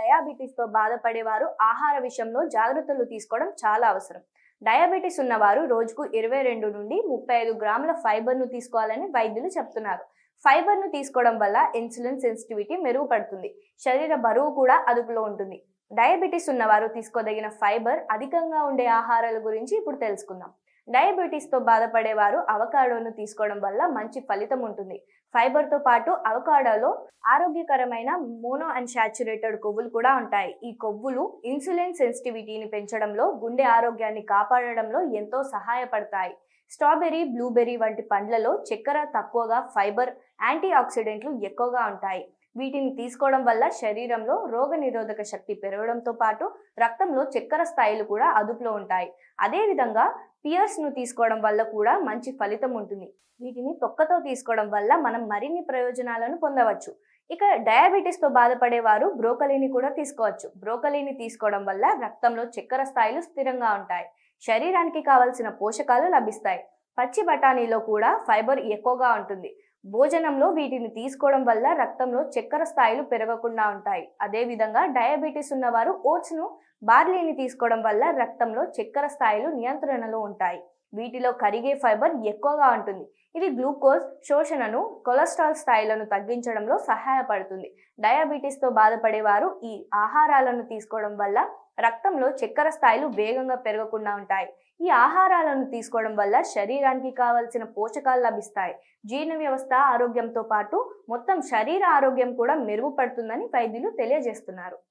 డయాబెటీస్తో బాధపడేవారు ఆహార విషయంలో జాగ్రత్తలు తీసుకోవడం చాలా అవసరం. డయాబెటీస్ ఉన్నవారు రోజుకు 22 నుండి 35 గ్రాముల ఫైబర్ను తీసుకోవాలని వైద్యులు చెప్తున్నారు. ఫైబర్ను తీసుకోవడం వల్ల ఇన్సులిన్ సెన్సిటివిటీ మెరుగుపడుతుంది, శరీర బరువు కూడా అదుపులో ఉంటుంది. డయాబెటీస్ ఉన్నవారు తీసుకోదగిన ఫైబర్ అధికంగా ఉండే ఆహారాల గురించి ఇప్పుడు తెలుసుకుందాం. డయాబెటీస్తో బాధపడేవారు అవకాడోను తీసుకోవడం వల్ల మంచి ఫలితం ఉంటుంది. ఫైబర్తో పాటు అవకాడోలో ఆరోగ్యకరమైన మోనో అన్సాచురేటెడ్ కొవ్వులు కూడా ఉంటాయి. ఈ కొవ్వులు ఇన్సులిన్ సెన్సిటివిటీని పెంచడంలో, గుండె ఆరోగ్యాన్ని కాపాడడంలో ఎంతో సహాయపడతాయి. స్ట్రాబెర్రీ, బ్లూబెర్రీ వంటి పండ్లలో చక్కెర తక్కువగా, ఫైబర్, యాంటీ ఆక్సిడెంట్లు ఎక్కువగా ఉంటాయి. వీటిని తీసుకోవడం వల్ల శరీరంలో రోగనిరోధక శక్తి పెరగడంతో పాటు రక్తంలో చక్కెర స్థాయిలు కూడా అదుపులో ఉంటాయి. అదేవిధంగా పియర్స్ను తీసుకోవడం వల్ల కూడా మంచి ఫలితం ఉంటుంది. వీటిని తొక్కతో తీసుకోవడం వల్ల మనం మరిన్ని ప్రయోజనాలను పొందవచ్చు. ఇక డయాబెటీస్తో బాధపడేవారు బ్రోకలీని కూడా తీసుకోవచ్చు. బ్రోకలీని తీసుకోవడం వల్ల రక్తంలో చక్కెర స్థాయిలు స్థిరంగా ఉంటాయి, శరీరానికి కావలసిన పోషకాలు లభిస్తాయి. పచ్చి బఠానీలో కూడా ఫైబర్ ఎక్కువగా ఉంటుంది. భోజనంలో వీటిని తీసుకోవడం వల్ల రక్తంలో చక్కెర స్థాయిలు పెరగకుండా ఉంటాయి. అదేవిధంగా డయాబెటీస్ ఉన్నవారు ఓట్స్ను, బార్లీని తీసుకోవడం వల్ల రక్తంలో చక్కెర స్థాయిలు నియంత్రణలో ఉంటాయి. వీటిలో కరిగే ఫైబర్ ఎక్కువగా ఉంటుంది. ఇది గ్లూకోజ్ శోషణను, కొలెస్ట్రాల్ స్థాయిలను తగ్గించడంలో సహాయపడుతుంది. డయాబెటీస్తో బాధపడేవారు ఈ ఆహారాలను తీసుకోవడం వల్ల రక్తంలో చక్కెర స్థాయిలు వేగంగా పెరగకుండా ఉంటాయి. ఈ ఆహారాలను తీసుకోవడం వల్ల శరీరానికి కావలసిన పోషకాలు లభిస్తాయి. జీర్ణ వ్యవస్థ ఆరోగ్యంతో పాటు మొత్తం శరీర ఆరోగ్యం కూడా మెరుగుపడుతుందని వైద్యులు తెలియజేస్తున్నారు.